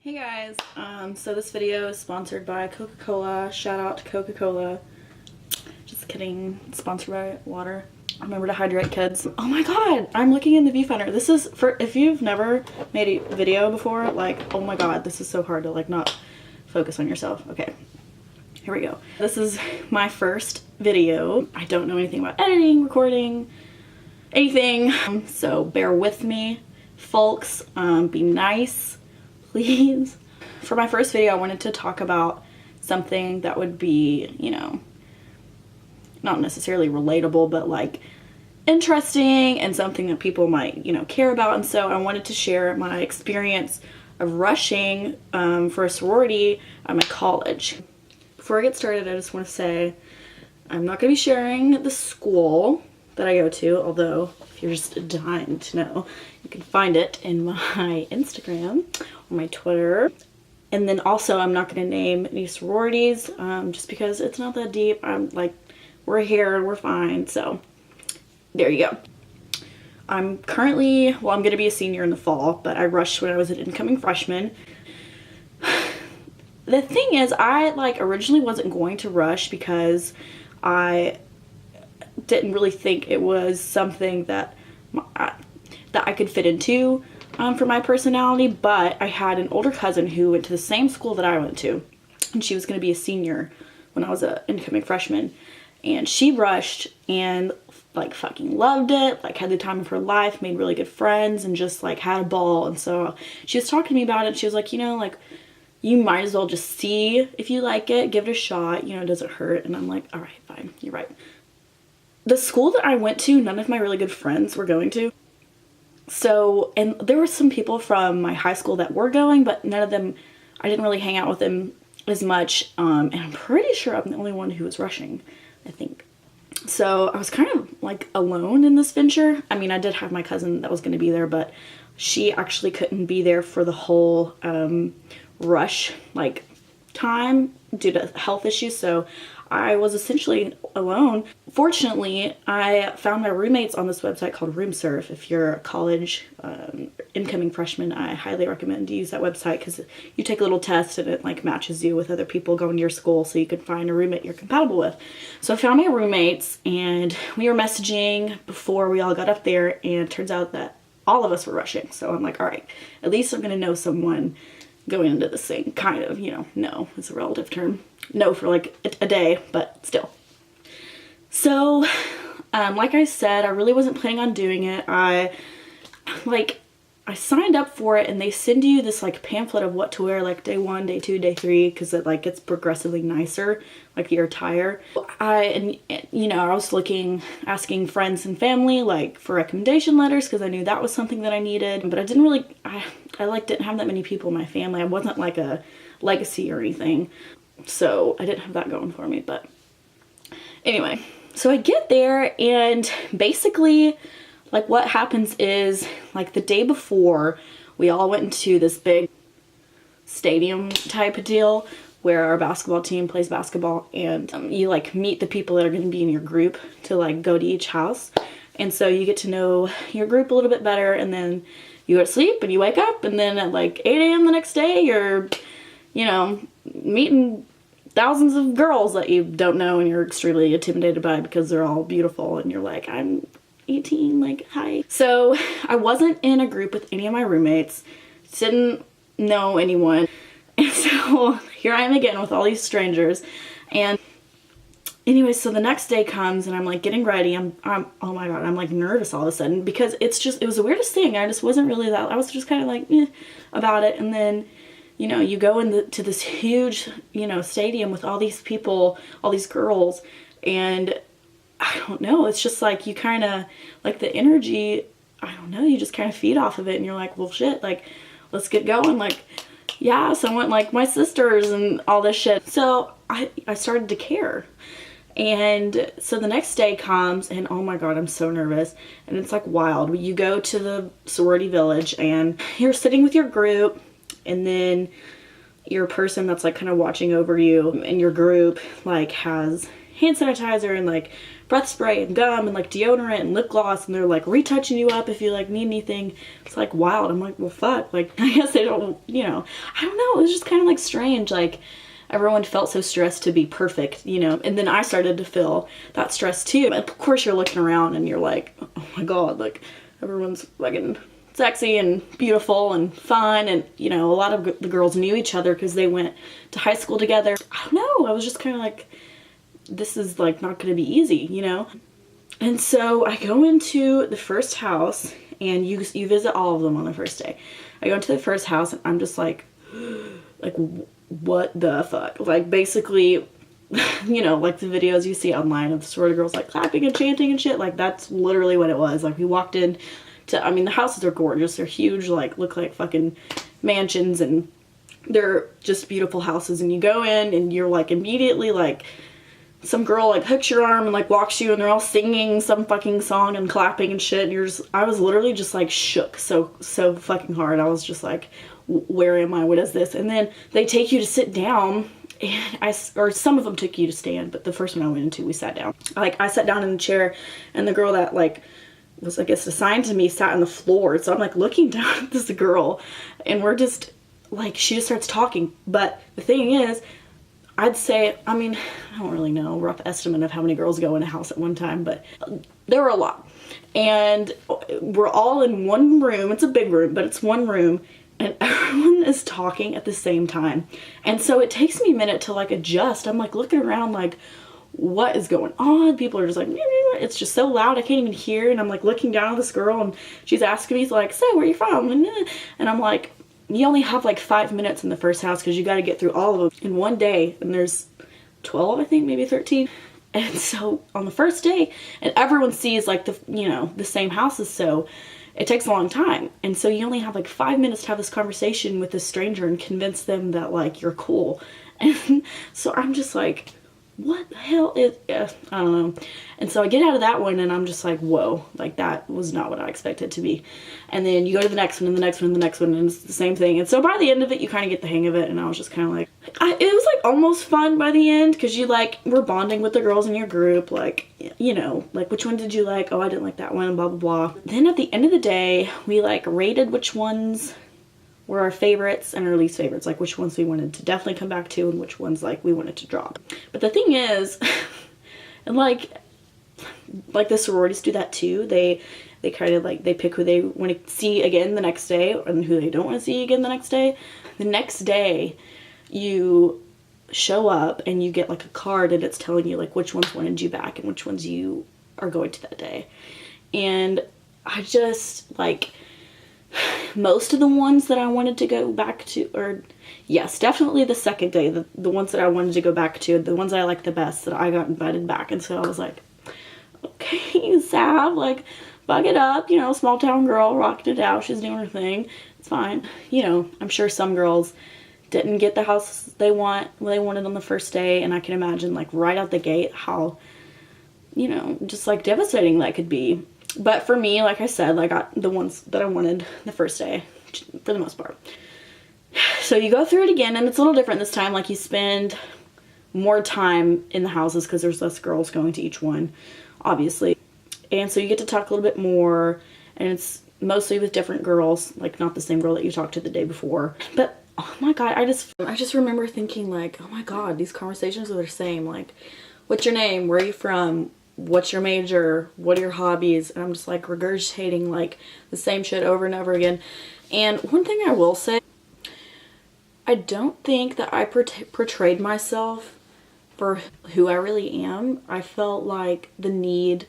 Hey guys, so this video is sponsored by Coca-Cola. Shout out to Coca-Cola. Just kidding, it's sponsored by water. Remember to hydrate, kids. Oh my god, I'm looking in the viewfinder. This is for if you've never made a video before, like, oh my god, this is so hard to like not focus on yourself. Okay, here we go. This is my first video. I don't know anything about editing, recording, anything, so bear with me, folks. Be nice, please. For my first video, I wanted to talk about something that would be, you know, not necessarily relatable, but like interesting and something that people might, you know, care about. And so I wanted to share my experience of rushing for a sorority at my college. Before I get started, I just want to say I'm not going to be sharing the school that I go to, although if you're just dying to know, you can find it in my Instagram or my Twitter. And then also I'm not going to name any sororities just because it's not that deep. I'm like, we're here and we're fine, so there you go. I'm currently, well, I'm going to be a senior in the fall, but I rushed when I was an incoming freshman. The thing is, I like originally wasn't going to rush because I didn't really think it was something that I could fit into for my personality, but I had an older cousin who went to the same school that I went to, and she was going to be a senior when I was an incoming freshman, and she rushed and like fucking loved it, like had the time of her life, made really good friends, and just like had a ball. And so she was talking to me about it, and she was like, you know, like, you might as well just see if you like it, give it a shot, you know, it doesn't hurt. And I'm like, all right, fine, you're right. The school that I went to, none of my really good friends were going to. So, and there were some people from my high school that were going, but none of them, I didn't really hang out with them as much. And I'm pretty sure I'm the only one who was rushing, I think. So I was kind of like alone in this venture. I mean, I did have my cousin that was going to be there, but she actually couldn't be there for the whole rush like time due to health issues. So I was essentially alone. Fortunately, I found my roommates on this website called RoomSurf. If you're a college incoming freshman, I highly recommend to use that website because you take a little test and it like matches you with other people going to your school so you can find a roommate you're compatible with. So I found my roommates and we were messaging before we all got up there, and it turns out that all of us were rushing. So I'm like, all right, at least I'm going to know someone going into this thing, kind of, you know, no, it's a relative term. No for like a day, but still. So, like I said, I really wasn't planning on doing it. I signed up for it, and they send you this like pamphlet of what to wear like day 1, day 2, day 3, because it like gets progressively nicer, like your attire. And you know, I was asking friends and family like for recommendation letters because I knew that was something that I needed, but I didn't really, I like didn't have that many people in my family. I wasn't like a legacy or anything, so I didn't have that going for me. But anyway, so I get there, and basically like what happens is like the day before we all went into this big stadium type of deal where our basketball team plays basketball, and you like meet the people that are going to be in your group to like go to each house. And so you get to know your group a little bit better, and then you go to sleep and you wake up, and then at like 8 a.m. the next day you're, you know, meeting thousands of girls that you don't know and you're extremely intimidated by because they're all beautiful, and you're like, I'm 18, like, hi. So I wasn't in a group with any of my roommates, didn't know anyone, and so here I am again with all these strangers. And anyway, so the next day comes and I'm like getting ready. I'm oh my god, I'm like nervous all of a sudden because it was the weirdest thing. I just wasn't really I was just kind of like about it. And then, you know, you go into this huge, you know, stadium with all these people, all these girls, and I don't know, it's just like you kind of like the energy, I don't know, you just kind of feed off of it, and you're like, well shit, like let's get going, like yeah, so I went like my sisters and all this shit. So I started to care. And so the next day comes, and oh my god, I'm so nervous, and it's like wild. You go to the sorority village and you're sitting with your group, and then your person that's like kind of watching over you and your group like has hand sanitizer and like breath spray and gum and like deodorant and lip gloss, and they're like retouching you up if you like need anything. It's like wild. I'm like, well fuck, like I guess they don't, you know, I don't know, it was just kind of like strange. Like everyone felt so stressed to be perfect, you know, and then I started to feel that stress too. And of course you're looking around and you're like, oh my god, like everyone's fucking sexy and beautiful and fun, and you know, a lot of the girls knew each other because they went to high school together. I don't know, I was just kind of like, this is like not gonna be easy, you know. And so I go into the first house, and you visit all of them on the first day. I go into the first house and I'm just like what the fuck, like basically you know, like the videos you see online of the sorority girls like clapping and chanting and shit, like that's literally what it was. Like we walked in to, I mean, the houses are gorgeous, they're huge, like look like fucking mansions, and they're just beautiful houses, and you go in and you're like immediately like some girl like hooks your arm and like walks you, and they're all singing some fucking song and clapping and shit, and you're just, I was literally just like shook so fucking hard. I was just like, where am I, what is this? And then they take you to sit down, and or some of them took you to stand, but the first one I went into, we sat down. Like I sat down in the chair, and the girl that like was, I guess, assigned to me sat on the floor. So I'm like looking down at this girl, and we're just like, she just starts talking. But the thing is, I'd say, I mean, I don't really know, rough estimate of how many girls go in a house at one time, but there were a lot. And we're all in one room. It's a big room, but it's one room, and everyone is talking at the same time. And so it takes me a minute to like adjust. I'm like looking around like, what is going on? People are just like, it's just so loud I can't even hear. And I'm like looking down at this girl, and she's asking me like, so where are you from? And I'm like, you only have like 5 minutes in the first house because you got to get through all of them in one day, and there's 12, I think, maybe 13. And so on the first day, and everyone sees like the, you know, the same houses, so it takes a long time. And so you only have like 5 minutes to have this conversation with this stranger and convince them that like you're cool. And so I'm just like, what the hell is, I don't know. And so I get out of that one, and I'm just like, whoa, like that was not what I expected it to be. And then you go to the next one, and the next one, and the next one, and it's the same thing. And so by the end of it, you kind of get the hang of it, and I was just kind of like, it was like almost fun by the end, because you like were bonding with the girls in your group, like, you know, like which one did you like? Oh, I didn't like that one, blah, blah, blah. Then at the end of the day, we like rated which ones were our favorites and our least favorites, like which ones we wanted to definitely come back to and which ones like we wanted to drop. But the thing is, and like the sororities do that too, they kind of like, they pick who they want to see again the next day and who they don't want to see again the next day. The next day you show up and you get like a card, and it's telling you like which ones wanted you back and which ones you are going to that day. And I just like, most of the ones that I wanted to go back to, or yes, definitely the second day, the ones that I wanted to go back to, the ones I liked the best, that I got invited back. And so I was like, okay, Sav, like, bug it up, you know, small town girl, rocked it out, she's doing her thing, it's fine. You know, I'm sure some girls didn't get the house they wanted on the first day, and I can imagine like right out the gate how, you know, just like devastating that could be. But for me, like I said, I got the ones that I wanted the first day, for the most part. So you go through it again, and it's a little different this time. Like you spend more time in the houses because there's less girls going to each one, obviously. And so you get to talk a little bit more, and it's mostly with different girls, like not the same girl that you talked to the day before. But oh my god, I just remember thinking like, oh my god, these conversations are the same. Like, what's your name? Where are you from? What's your major? What are your hobbies? And I'm just like regurgitating like the same shit over and over again. And one thing I will say, I don't think that I portrayed myself for who I really am. I felt like the need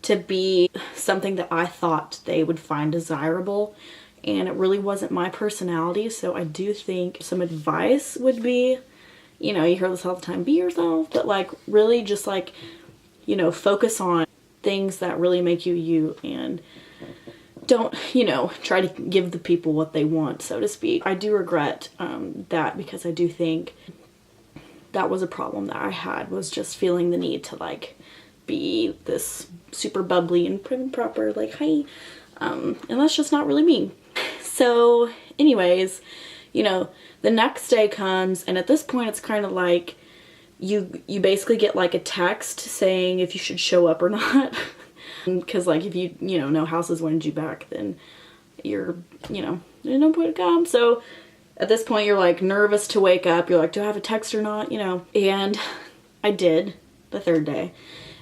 to be something that I thought they would find desirable, and it really wasn't my personality. So I do think some advice would be, you know, you hear this all the time, be yourself, but like really just like, you know, focus on things that really make you you, and don't, you know, try to give the people what they want, so to speak. I do regret that, because I do think that was a problem that I had, was just feeling the need to like be this super bubbly and prim and proper, like, hi, and that's just not really me. So anyways, you know, the next day comes, and at this point it's kind of like you basically get like a text saying if you should show up or not. Because like if you know no house has wanted you back, then you're, you know, there's no point to come. So at this point you're like nervous to wake up. You're like, do I have a text or not, you know? And I did the third day.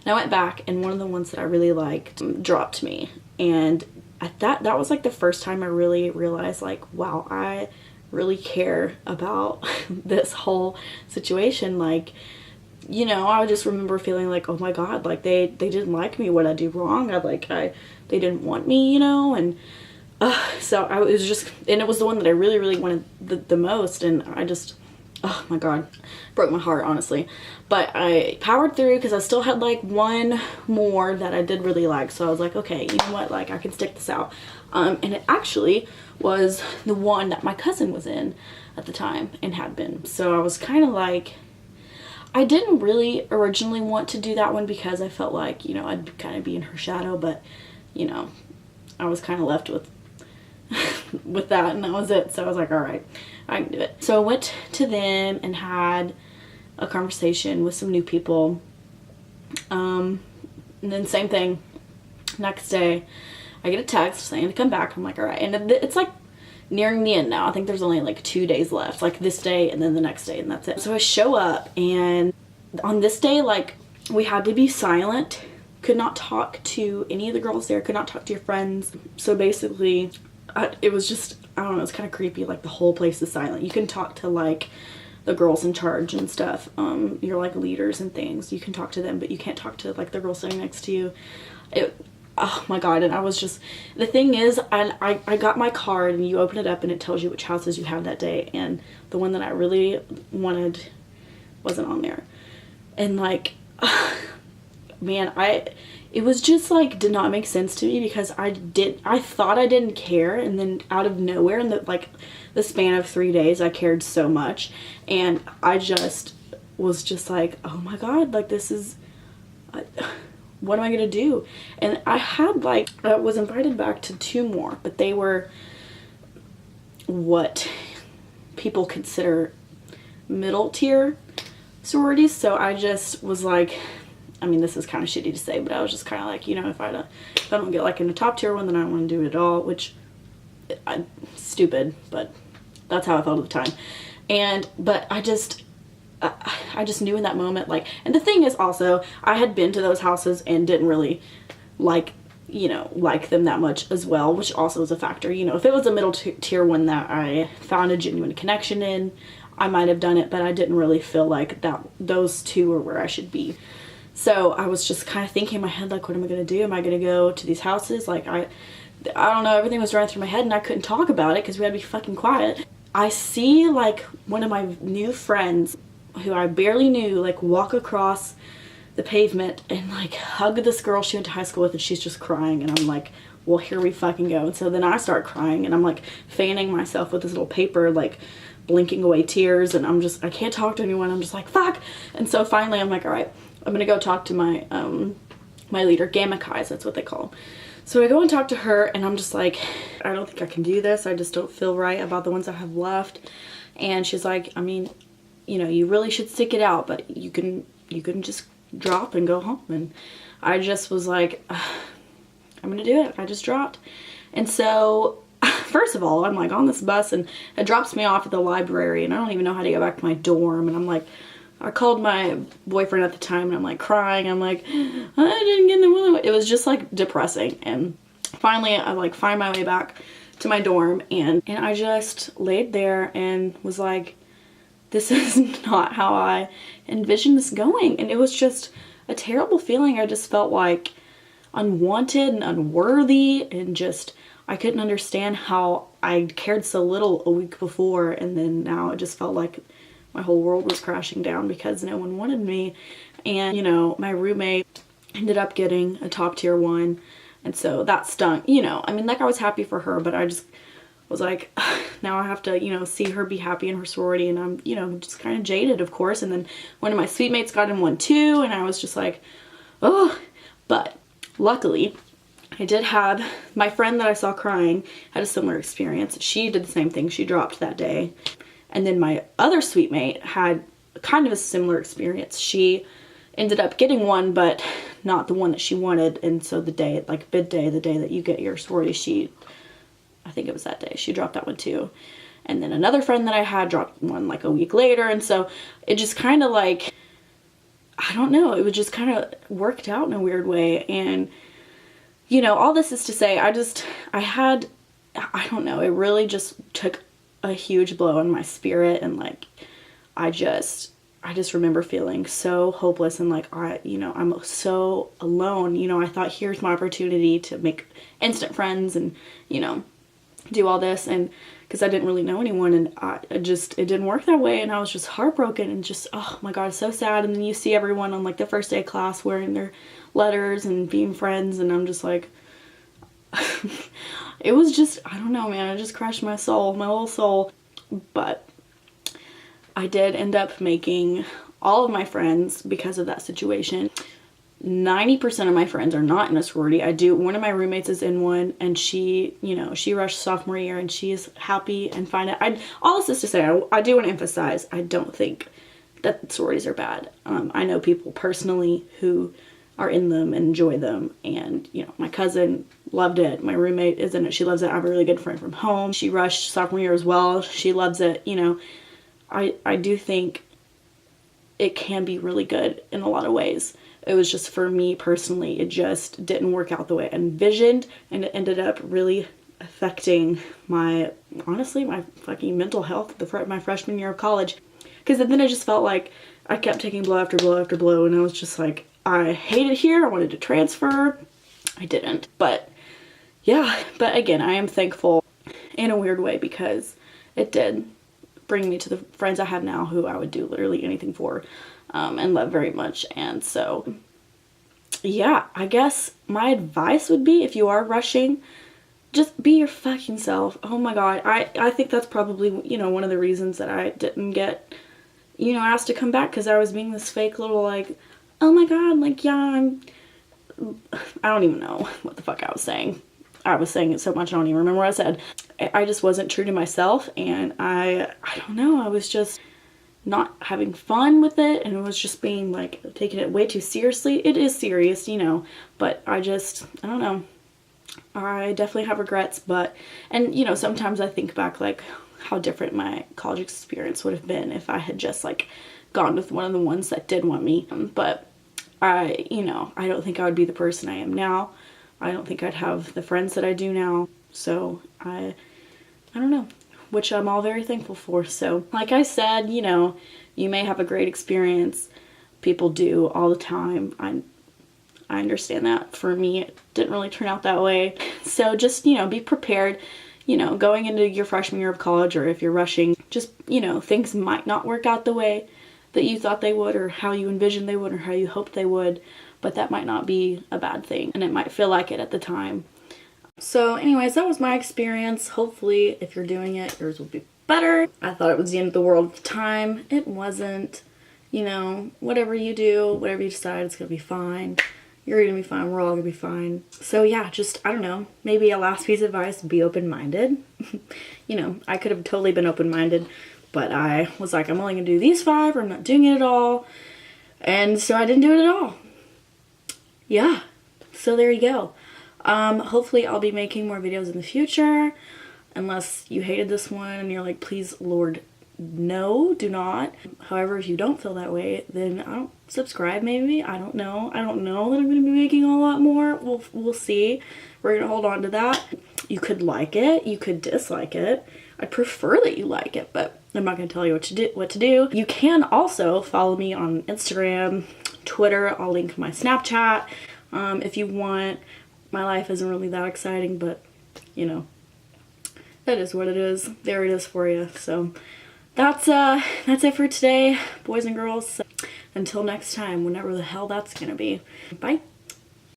And I went back, and one of the ones that I really liked dropped me. And that was like the first time I really realized like, wow, I really care about this whole situation. Like, you know, I just remember feeling like, oh my God, like they didn't like me. What I do wrong? They didn't want me, you know? And so I was just, and it was the one that I really, really wanted the most. And I just, oh my God, broke my heart, honestly. But I powered through because I still had like one more that I did really like. So I was like, okay, you know what, like I can stick this out. And it actually was the one that my cousin was in at the time and had been. So I was kind of like, I didn't really originally want to do that one because I felt like, you know, I'd kind of be in her shadow, but you know, I was kind of left with that, and that was it. So I was like, all right, I can do it. So I went to them and had a conversation with some new people. And then same thing, next day I get a text saying to come back. I'm like, all right. And it's like nearing the end now. I think there's only like 2 days left, like this day and then the next day, and that's it. So I show up, and on this day, like, we had to be silent, could not talk to any of the girls there, could not talk to your friends. So basically it was just, I don't know, it's kind of creepy. Like the whole place is silent. You can talk to like the girls in charge and stuff. You're like leaders and things. You can talk to them, but you can't talk to like the girl sitting next to you. Oh my God. And I was just, the thing is, I got my card, and you open it up and it tells you which houses you have that day. And the one that I really wanted wasn't on there. And like, man, it was just like, did not make sense to me because I thought I didn't care. And then out of nowhere, in the span of 3 days, I cared so much. And I just was just like, oh my God, like this is, what am I gonna do? And I had like, I was invited back to 2 more, but they were what people consider middle tier sororities. So I just was like, I mean, this is kind of shitty to say, but I was just kind of like, you know, if I don't get like in a top tier one, then I don't want to do it at all, which stupid, but that's how I felt at the time. But I just knew in that moment, like, and the thing is also, I had been to those houses and didn't really like them that much as well, which also is a factor. You know, if it was a middle tier one that I found a genuine connection in, I might have done it, but I didn't really feel like those 2 were where I should be. So I was just kind of thinking in my head, like, what am I going to do? Am I going to go to these houses? Like, I don't know, everything was running through my head, and I couldn't talk about it because we had to be fucking quiet. I see, like, one of my new friends who I barely knew, like, walk across the pavement and, like, hug this girl she went to high school with, and she's just crying, and I'm like, well, here we fucking go. And so then I start crying, and I'm, like, fanning myself with this little paper, like, blinking away tears, and I can't talk to anyone. I'm just like, fuck. And so finally I'm like, all right, I'm gonna go talk to my my leader, Gamma Kais, that's what they call them. So I go and talk to her, and I'm just like, I don't think I can do this. I just don't feel right about the ones I have left. And she's like, I mean, you know, you really should stick it out, but you can just drop and go home. And I just was like, I'm gonna do it. I just dropped. And so first of all, I'm like on this bus, and it drops me off at the library, and I don't even know how to go back to my dorm. And I'm like, I called my boyfriend at the time, and I'm like crying. I'm like, I didn't get in the willing. It was just like depressing. And finally I like find my way back to my dorm, and I just laid there and was like, this is not how I envisioned this going. And it was just a terrible feeling. I just felt like unwanted and unworthy, and just, I couldn't understand how I cared so little a week before, and then now it just felt like my whole world was crashing down because no one wanted me. And, you know, my roommate ended up getting a top tier one, and so that stung, you know. I mean, like, I was happy for her, but I just was like, now I have to, you know, see her be happy in her sorority, and I'm, you know, just kind of jaded, of course. And then one of my suite mates got in one too, and I was just like, oh. But luckily, I did have, my friend that I saw crying had a similar experience. She did the same thing. She dropped that day. And then my other suite mate had kind of a similar experience. She ended up getting one, but not the one that she wanted. And so the day, like bid day, the day that you get your sorority sheet, I think it was that day, she dropped that one too. And then another friend that I had dropped one like a week later. And so it just kind of like, I don't know, it was just kind of worked out in a weird way. And, you know, all this is to say, I don't know, it really just took a huge blow on my spirit. And like, I just remember feeling so hopeless and like, I'm so alone. You know, I thought, here's my opportunity to make instant friends and, you know, do all this. And because I didn't really know anyone, and it didn't work that way. And I was just heartbroken and just, oh my God, so sad. And then you see everyone on like the first day of class wearing their letters and being friends. And I'm just like, it was just, I don't know, man, it just crushed my soul, my whole soul. But I did end up making all of my friends because of that situation. 90% of my friends are not in a sorority. One of my roommates is in one, and she, you know, she rushed sophomore year and she is happy and fine. All this is to say, I do want to emphasize, I don't think that sororities are bad. I know people personally who are in them and enjoy them. And, you know, my cousin loved it. My roommate is in it. She loves it. I have a really good friend from home. She rushed sophomore year as well. She loves it. You know, I do think it can be really good in a lot of ways. It was just, for me personally, it just didn't work out the way I envisioned, and it ended up really affecting my fucking mental health my freshman year of college. Because then I just felt like I kept taking blow after blow after blow, and I was just like, I hate it here. I wanted to transfer. I didn't. But yeah, but again, I am thankful in a weird way, because it did bring me to the friends I have now, who I would do literally anything for, and love very much. And so, yeah, I guess my advice would be, if you are rushing, just be your fucking self. Oh my God. I think that's probably, you know, one of the reasons that I didn't get, you know, asked to come back, because I was being this fake little like, oh my God, like, yeah, I don't even know what the fuck I was saying. I was saying it so much I don't even remember what I said. I just wasn't true to myself, and I don't know, I was just not having fun with it, and it was just being like, taking it way too seriously. It is serious, you know, but I don't know. I definitely have regrets, and you know, sometimes I think back like how different my college experience would have been if I had just like gone with one of the ones that did want me. But I don't think I would be the person I am now. I don't think I'd have the friends that I do now. So I don't know, which I'm all very thankful for. So like I said, you know, you may have a great experience. People do all the time. I understand that. For me, it didn't really turn out that way. So just, you know, be prepared, you know, going into your freshman year of college, or if you're rushing, just, you know, things might not work out the way that you thought they would, or how you envisioned they would, or how you hoped they would, but that might not be a bad thing, and it might feel like it at the time. So anyways, that was my experience. Hopefully, if you're doing it, yours will be better. I thought it was the end of the world at the time. It wasn't. You know, whatever you do, whatever you decide, it's gonna be fine. You're gonna be fine. We're all gonna be fine. So yeah, just, I don't know, maybe a last piece of advice, be open-minded. You know, I could have totally been open-minded, but I was like, I'm only gonna do these 5, or I'm not doing it at all. And so I didn't do it at all. Yeah, so there you go. Hopefully I'll be making more videos in the future, unless you hated this one and you're like, please, Lord, no, do not. However, if you don't feel that way, then I don't subscribe maybe. I don't know that I'm going to be making a lot more. We'll see. We're going to hold on to that. You could like it. You could dislike it. I'd prefer that you like it, but I'm not going to tell you what to do. You can also follow me on Instagram, Twitter. I'll link my Snapchat if you want. My life isn't really that exciting, but you know, that is what it is. There it is for you. So that's it for today, boys and girls. Until next time, whenever the hell that's gonna be. Bye.